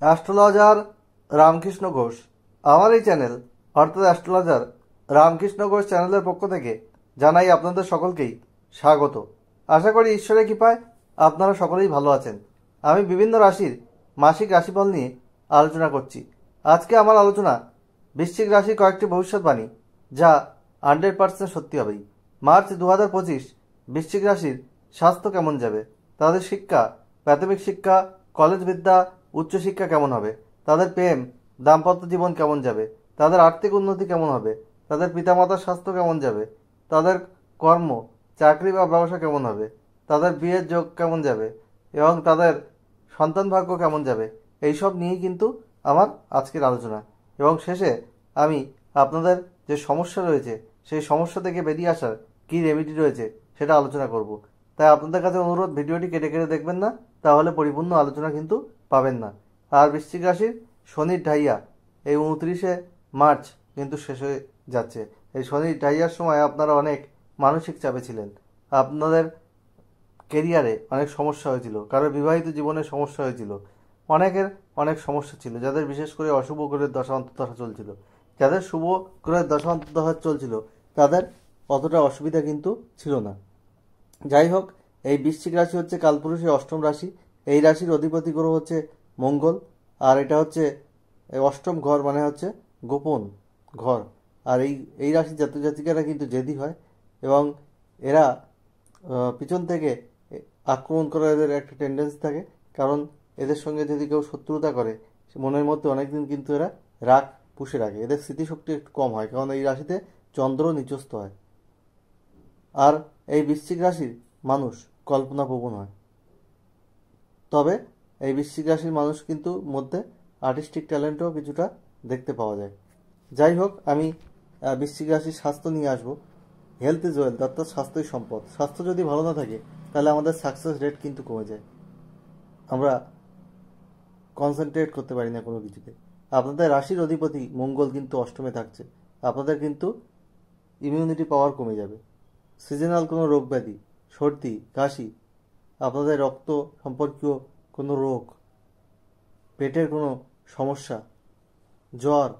Astrologer Ramakrishna Ghosh. আমার এই channel অর্থাৎ অ্যাস্ট্রোলজার রামকৃষ্ণ ঘোষ চ্যানেলের পক্ষ থেকে জানাই আপনাদের সকলকেই স্বাগত। আশা করি ঈশ্বরের কৃপায় আপনারা সকলেই ভালো আছেন। আমি বিভিন্ন রাশির মাসিক রাশিফল নিয়ে আলোচনা করছি। আজকে আমার আলোচনা বৃশ্চিক রাশির কয়েকটি ভবিষ্যৎবাণী, যা 100% সত্যি হবেই। মার্চ 2025 বৃশ্চিক রাশির স্বাস্থ্য কেমন যাবে, তাদের শিক্ষা, প্রাথমিক শিক্ষা, কলেজ বিদ্যা, উচ্চশিক্ষা কেমন হবে, তাদের প্রেম দাম্পত্য জীবন কেমন যাবে, তাদের আর্থিক উন্নতি কেমন হবে, তাদের পিতামাতার স্বাস্থ্য কেমন যাবে, তাদের কর্ম, চাকরি বা ব্যবসা কেমন হবে, তাদের বিয়ের যোগ কেমন যাবে এবং তাদের সন্তান ভাগ্য কেমন যাবে, এইসব নিয়েই কিন্তু আমার আজকের আলোচনা। এবং শেষে আমি আপনাদের যে সমস্যা রয়েছে সেই সমস্যা থেকে বেরিয়ে আসার কী রেমেডি রয়েছে সেটা আলোচনা করব। তাই আপনাদের কাছে অনুরোধ, ভিডিওটি কেটে কেটে দেখবেন না, তাহলে পরিপূর্ণ আলোচনা কিন্তু পাবেন না। আর বৃশ্চিক রাশির শনির ঢাইয়া এই 29 মার্চ কিন্তু শেষ হয়ে যাচ্ছে। এই শনির ঢাইয়ার সময় আপনারা অনেক মানসিক চাপে ছিলেন, আপনাদের কেরিয়ারে অনেক সমস্যা হয়েছিল, কারোর বিবাহিত জীবনে সমস্যা হয়েছিল, অনেকের অনেক সমস্যা ছিল। যাদের বিশেষ করে অশুভ গ্রহের দশা অন্তর্দশা চলছিল, যাদের শুভ গ্রহের দশা অন্তর্দশা চলছিল তাদের অতটা অসুবিধা কিন্তু ছিল না। যাই হোক, এই বৃশ্চিক রাশি হচ্ছে কালপুরুষের অষ্টম রাশি। এই রাশির অধিপতি গ্রহ হচ্ছে মঙ্গল, আর এটা হচ্ছে অষ্টম ঘর, মানে হচ্ছে গোপন ঘর। আর এই রাশির জাতক জাতিকারা কিন্তু জেদি হয় এবং এরা পিছন থেকে আক্রমণ করার এদের একটা টেন্ডেন্সি থাকে। কারণ এদের সঙ্গে যদি কেউ শত্রুতা করে, মনের মধ্যে অনেকদিন কিন্তু এরা রাগ পুষে রাখে। এদের স্মৃতিশক্তি একটু কম হয়, কারণ এই রাশিতে চন্দ্র নিচস্থ হয়। আর এই বৃশ্চিক রাশির মানুষ কল্পনাপ্রবণ হয়, তবে এই বৃশ্চিক রাশির মানুষ কিন্তু মধ্যে আর্টিস্টিক ট্যালেন্টও কিছুটা দেখতে পাওয়া যায়। যাই হোক, আমি বৃশ্চিক রাশির স্বাস্থ্য নিয়ে আসবো। হেলথ ইজ ওয়েলথ, অর্থাৎ স্বাস্থ্যই সম্পদ। স্বাস্থ্য যদি ভালো না থাকে তাহলে আমাদের সাকসেস রেট কিন্তু কমে যায়, আমরা কনসেন্ট্রেট করতে পারি না কোনো কিছুতে। আপনাদের রাশির অধিপতি মঙ্গল কিন্তু অষ্টমে থাকছে, আপনাদের কিন্তু ইমিউনিটি পাওয়ার কমে যাবে। সিজনাল কোনো রোগ ব্যাধি, সর্দি কাশি, আপনাদের রক্ত সম্পর্কীয় কোনো রোগ, পেটের কোনো সমস্যা, জ্বর,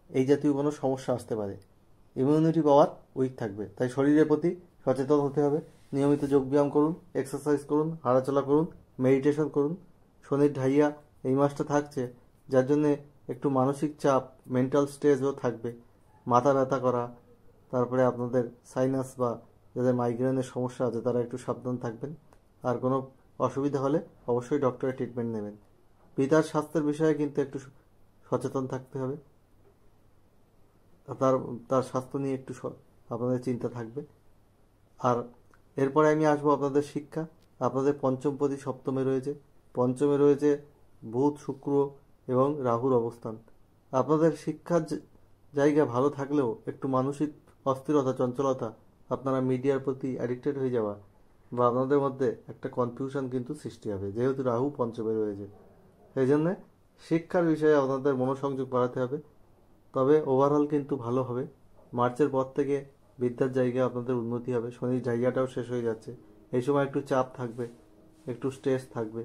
এই জাতীয় কোনো সমস্যা আসতে পারে। ইমিউনিটি পাওয়ার উইক থাকবে, তাই শরীরের প্রতি সচেতন হতে হবে। নিয়মিত যোগব্যায়াম করুন, এক্সারসাইজ করুন, হাঁটাচলা করুন, মেডিটেশন করুন। শনির ঢাইয়া এই মাসটা থাকছে, যার জন্যে একটু মানসিক চাপ, মেন্টাল স্ট্রেসও থাকবে, মাথা ব্যথা করা, তারপরে আপনাদের সাইনাস বা যাদের মাইগ্রেনের সমস্যা আছে তারা একটু সাবধান থাকবেন। আর কোনো অসুবিধা হলে অবশ্যই ডক্টরের ট্রিটমেন্ট নেবেন। পিতার স্বাস্থ্যের বিষয়ে কিন্তু একটু সচেতন থাকতে হবে, তার তার স্বাস্থ্য নিয়ে একটু আপনাদের চিন্তা থাকবে। আর এরপরে আমি আসবো আপনাদের শিক্ষা। আপনাদের পঞ্চমপতি সপ্তমে রয়েছে, পঞ্চমে রয়েছে বুধ, শুক্র এবং রাহুর অবস্থান। আপনাদের শিক্ষার জায়গা ভালো থাকলেও একটু মানসিক অস্থিরতা, চঞ্চলতা, আপনারা মিডিয়ার প্রতি অ্যাডিক্টেড হয়ে যাওয়া বা আপনাদের মধ্যে একটা কনফিউশন কিন্তু সৃষ্টি হবে, যেহেতু রাহু পঞ্চমে রয়েছে। সেই জন্যে শিক্ষার বিষয়ে আপনাদের মনোসংযোগ বাড়াতে হবে। তবে ওভারঅল কিন্তু ভালো হবে। মার্চের পর থেকে বিদ্যার জায়গায় আপনাদের উন্নতি হবে। শনির জায়গাটাও শেষ হয়ে যাচ্ছে, এই সময় একটু চাপ থাকবে, একটু স্ট্রেস থাকবে।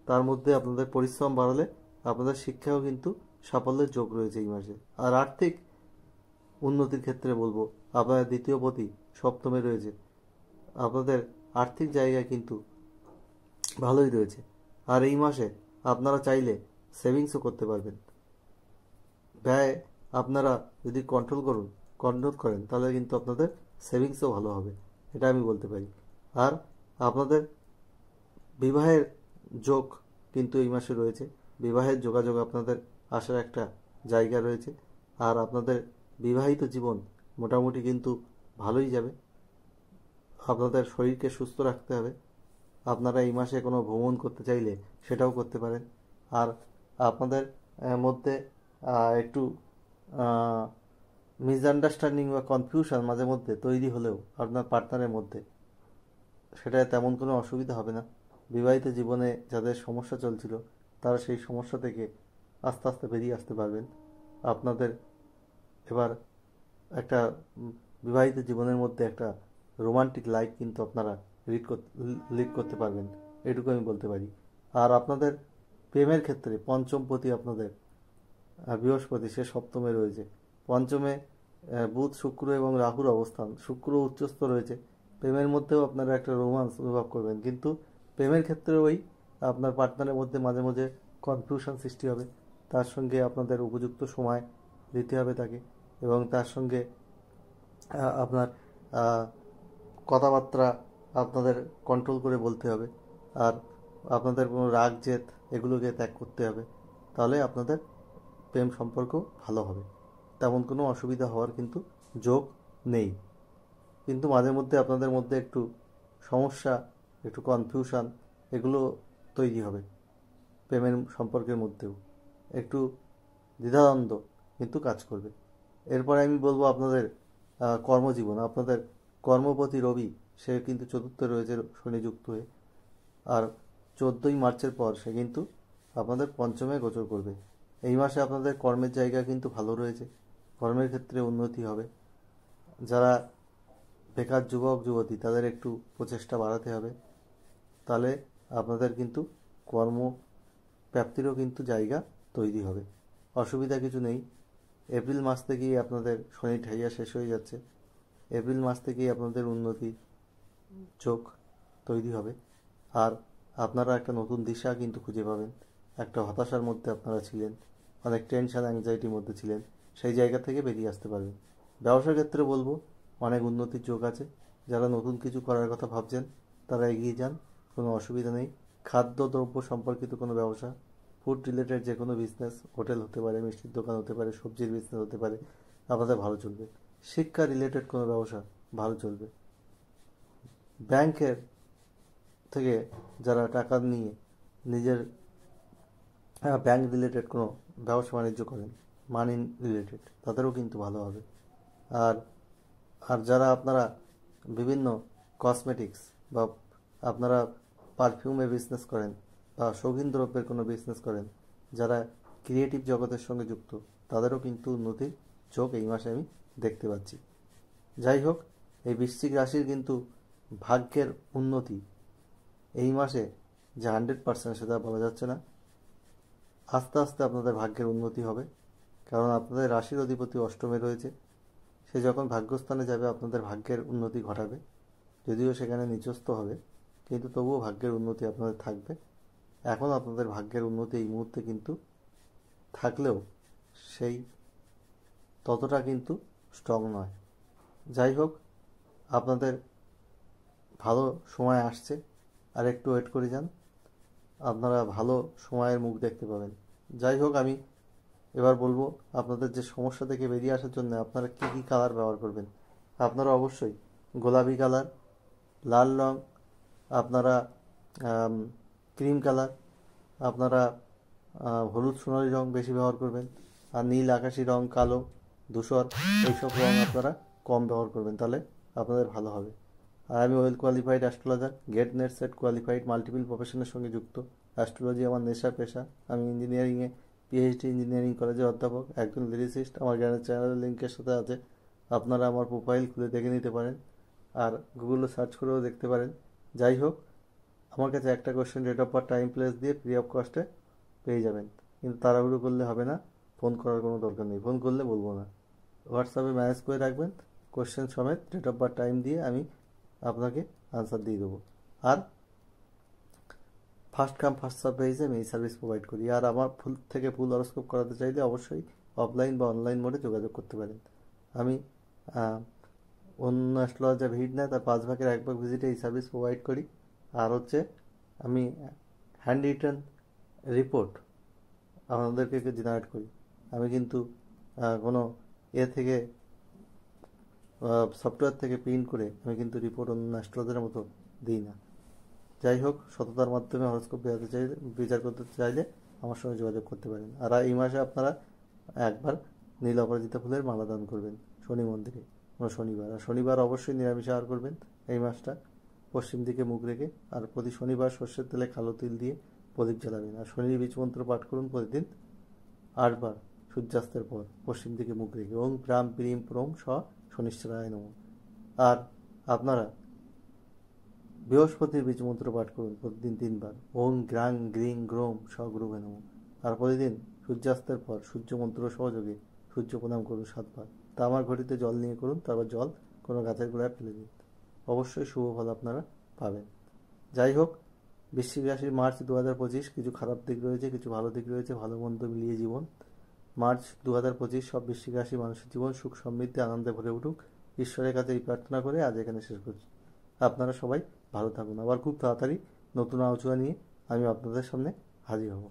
তার মধ্যে আপনাদের পরিশ্রম বাড়ালে আপনাদের শিক্ষাও কিন্তু সাফল্যের যোগ রয়েছে এই মাসে। আর আর্থিক উন্নতির ক্ষেত্রে বলবো, আপনাদের দ্বিতীয় পতি সপ্তমে রয়েছে, আপনাদের আর্থিক জায়গায় কিন্তু ভালোই রয়েছে। আর এই মাসে আপনারা চাইলে সেভিংসও করতে পারবেন। ব্যয় আপনারা যদি কন্ট্রোল করেন তাহলে কিন্তু আপনাদের সেভিংসও ভালো হবে, এটা আমি বলতে পারি। আর আপনাদের বিবাহের যোগ কিন্তু এই মাসে রয়েছে, বিবাহের যোগাযোগ আপনাদের আসার একটা জায়গা রয়েছে। আর আপনাদের বিবাহিত জীবন মোটামুটি কিন্তু ভালোই যাবে। আপনাদের শরীরকে সুস্থ রাখতে হবে। আপনারা এই মাসে কোনো ভ্রমণ করতে চাইলে সেটাও করতে পারেন। আর আপনাদের মধ্যে একটু মিসআন্ডারস্ট্যান্ডিং বা কনফিউশন মাঝে মধ্যে তৈরি হলেও আপনার পার্টনারের মধ্যে, সেটা তেমন কোনো অসুবিধা হবে না। বিবাহিত জীবনে যাদের সমস্যা চলছিল তারা সেই সমস্যা থেকে আস্তে আস্তে বেরিয়ে আসতে পারবেন। আপনাদের এবার একটা বিবাহিত জীবনের মধ্যে একটা রোমান্টিক লাইফ কিন্তু আপনারা লিড করতে পারবেন, এটুকু আমি বলতে পারি। আর আপনাদের প্রেমের ক্ষেত্রে পঞ্চমপতি আপনাদের বৃহস্পতি, সে সপ্তমে রয়েছে। পঞ্চমে বুধ, শুক্র এবং রাহুর অবস্থান। শুক্র উচ্চস্থ রয়েছে। প্রেমের মধ্যেও আপনারা একটা রোমান্স অনুভব করবেন, কিন্তু প্রেমের ক্ষেত্রে ওই আপনার পার্টনারের মধ্যে মাঝে মাঝে কনফিউশন সৃষ্টি হবে। তার সঙ্গে আপনাদের উপযুক্ত সময় দিতে হবে তাকে, এবং তার সঙ্গে আপনার কথাবার্তা আপনাদের কন্ট্রোল করে বলতে হবে। আর আপনাদের কোনো রাগ জেদ এগুলোকে ত্যাগ করতে হবে, তাহলে আপনাদের প্রেম সম্পর্ক ভালো হবে। তেমন কোনো অসুবিধা হওয়ার কিন্তু যোগ নেই। কিন্তু মাঝে মধ্যে আপনাদের মধ্যে একটু সমস্যা, একটু কনফিউশন এগুলো তৈরি হবে। প্রেমের সম্পর্কের মধ্যেও একটু দ্বিধাদ্বন্দ্ব কিন্তু কাজ করবে। এরপরে আমি বলবো আপনাদের কর্মজীবন। আপনাদের কর্মপতি রবি, সে কিন্তু চতুর্থে রয়েছে শনিযুক্ত হয়ে, আর 14ই মার্চের পর সে কিন্তু আপনাদের পঞ্চমে গোচর করবে। এই মাসে আপনাদের কর্মের জায়গা কিন্তু ভালো রয়েছে, কর্মের ক্ষেত্রে উন্নতি হবে। যারা বেকার যুবক যুবতী তাদের একটু প্রচেষ্টা বাড়াতে হবে, তাহলে আপনাদের কিন্তু কর্ম প্রাপ্তিরও কিন্তু জায়গা তৈরি হবে। অসুবিধা কিছু নেই। এপ্রিল মাস থেকেই আপনাদের শনি ঠাইয়া শেষ হয়ে যাচ্ছে। এপ্রিল মাস থেকেই আপনাদের উন্নতি চোখ তৈরি হবে, আর আপনারা একটা নতুন দিশা কিন্তু খুঁজে পাবেন। একটা হতাশার মধ্যে আপনারা ছিলেন, অনেক টেনশন অ্যাংজাইটির মধ্যে ছিলেন, সেই জায়গা থেকে বেরিয়ে আসতে পারবেন। ব্যবসার ক্ষেত্রে বলবো অনেক উন্নতির যোগ আছে। যারা নতুন কিছু করার কথা ভাবছেন তারা এগিয়ে যান, কোনো অসুবিধা নেই। খাদ্যদ্রব্য সম্পর্কিত কোনো ব্যবসা, ফুড রিলেটেড যে কোনো বিজনেস, হোটেল হতে পারে, মিষ্টির দোকান হতে পারে, সবজির বিজনেস হতে পারে, আপনাদের ভালো চলবে। শিক্ষা রিলেটেড কোনো ব্যবসা ভালো চলবে। ব্যাংকের থেকে যারা টাকা নিয়ে নিজের ব্যাংক রিলেটেড কোনো ব্যবসা বাণিজ্য করেন, মানি রিলেটেড, তাদেরও কিন্তু ভালো হবে। আর আর যারা আপনারা বিভিন্ন কসমেটিক্স বা আপনারা পারফিউমের বিজনেস করেন বা শৌখিন দ্রব্যের কোনো বিজনেস করেন, যারা ক্রিয়েটিভ জগতের সঙ্গে যুক্ত, তাদেরও কিন্তু উন্নতির চোখ এই মাসে আমি দেখতে পাচ্ছি। যাই হোক, এই বৃশ্চিক রাশির কিন্তু ভাগ্যের উন্নতি এই মাসে যে 100% সেটা বলা যাচ্ছে না। আস্তে আস্তে আপনাদের ভাগ্যের উন্নতি হবে, কারণ আপনাদের রাশির অধিপতি অষ্টমে রয়েছে। সে যখন ভাগ্যস্থানে যাবে আপনাদের ভাগ্যের উন্নতি ঘটাবে। যদিও সেখানে নিচস্থ হবে, কিন্তু তবুও ভাগ্যের উন্নতি আপনাদের থাকবে। এখন আপনাদের ভাগ্যের উন্নতি এই মুহূর্তে কিন্তু থাকলেও সেই ততটা কিন্তু স্ট্রং নয়। যাই হোক, আপনাদের ভালো সময় আসছে, আর একটু ওয়েট করে যান, আপনারা ভালো সময়ের মুখ দেখতে পাবেন। যাই হোক, আমি এবার বলবো আপনাদের যে সমস্যা থেকে বেরিয়ে আসার জন্য আপনারা কী কী কালার ব্যবহার করবেন। আপনারা অবশ্যই গোলাপি কালার, লাল রং, আপনারা ক্রিম কালার, আপনারা হলুদ সোনালি রং বেশি ব্যবহার করবেন, আর নীল আকাশি রং, কালো, ধূসর, এইসব রং আপনারা কম ব্যবহার করবেন, তাহলে আপনাদের ভালো হবে। আর আমি well qualified astrologer, gate net set qualified, multiple প্রফেশনের সঙ্গে যুক্ত। অ্যাস্ট্রোলজি আমার নেশা পেশা। আমি ইঞ্জিনিয়ারিংয়ে পিএইচডি ইঞ্জিনিয়ারিং কলেজের অধ্যাপক, একজন লিরিসিস্ট। আমার জ্ঞানের চ্যানেল লিঙ্কের সাথে আছে, আপনারা আমার প্রোফাইল খুলে দেখে নিতে পারেন, আর গুগলে সার্চ করেও দেখতে পারেন। যাই হোক, আমার কাছে একটা question, date of birth, time place দিয়ে ফ্রি অফ কস্টে পেয়ে যাবেন। কিন্তু তাড়াহুড়ো করলে হবে না, ফোন করার কোনো দরকার নেই, ফোন করলে বলবো না। হোয়াটসঅ্যাপে ম্যানেজ করে রাখবেন, কোশ্চেন সমেত ডেট অফ বার্থ টাইম দিয়ে আমি আপনাকে আনসার দিয়ে দেবো। আর ফার্স্ট কাম ফার্স্ট সার্ভ বেসিসে আমি এই সার্ভিস প্রোভাইড করি। আর আমার ফুল থেকে ফুল হরোস্কোপ করাতে চাইলে অবশ্যই অফলাইন বা অনলাইন মোডে যোগাযোগ করতে পারেন। আমি অন্য অ্যাস্ট্রোলজার ভিড় নেয় তার 5 ভাগের 1 ভাগ ভিজিটে এই সার্ভিস প্রোভাইড করি। আর হচ্ছে আমি হ্যান্ড রিটার্ন রিপোর্ট আপনাদেরকে জেনারেট করি। আমি কিন্তু কোনো থেকে সফটওয়্যার থেকে প্রিন্ট করে আমি কিন্তু রিপোর্ট অন্য অ্যাস্ট্রোলজারের মতো দিই না। যাই হোক, সততার মাধ্যমে হরোস্কোপ বিচার করতে চাইলে আমার সঙ্গে যোগাযোগ করতে পারেন। আর এই মাসে আপনারা একবার নীল অপরাজিতা ফুলের মালা দান করবেন শনি মন্দিরে শনিবার। আর শনিবার অবশ্যই নিরামিষ আহার করবেন এই মাসটা, পশ্চিম দিকে মুখ রেখে। আর প্রতি শনিবার সর্ষের তেলে কালো তিল দিয়ে প্রদীপ জ্বালাবেন। আর শনির বীজ মন্ত্র পাঠ করুন প্রতিদিন 8 বার সূর্যাস্তের পর পশ্চিম দিকে মুখ রেখে। ওং প্রাম প্রিম প্রোম স শনিশ্চরায় নমঃ। আর আপনারা বৃহস্পতির বীজ মন্ত্র পাঠ করুন প্রতিদিন 3 বার। ওং গ্রাং গ্রিং গ্রোম স্বগুরুবে নমঃ। আর প্রতিদিন সূর্যাস্তের পর সূর্য মন্ত্র সহযোগে সূর্য প্রণাম করুন 7 বার। তামার ঘটিতে জল নিয়ে করুন, তারপর জল কোনো গাছের গোড়ায় ফেলে দিন। অবশ্যই শুভ ফল আপনারা পাবেন। যাই হোক, বৃশ্চিক রাশির মার্চ 2025 কিছু খারাপ দিক রয়েছে, কিছু ভালো দিক রয়েছে, ভালো মন্দ মিলিয়ে জীবন। মার্চ 2025 সব বৃশ্চিক রাশি মানুষের জীবন সুখ সমৃদ্ধি আনন্দে ভরে উঠুক, ঈশ্বরের কাছে এই প্রার্থনা করে আজ এখানে শেষ করছি। আপনারা সবাই ভালো থাকুন। আবার খুব তাড়াতাড়ি নতুন আলোচনা নিয়ে আমি আপনাদের সামনে হাজির হব।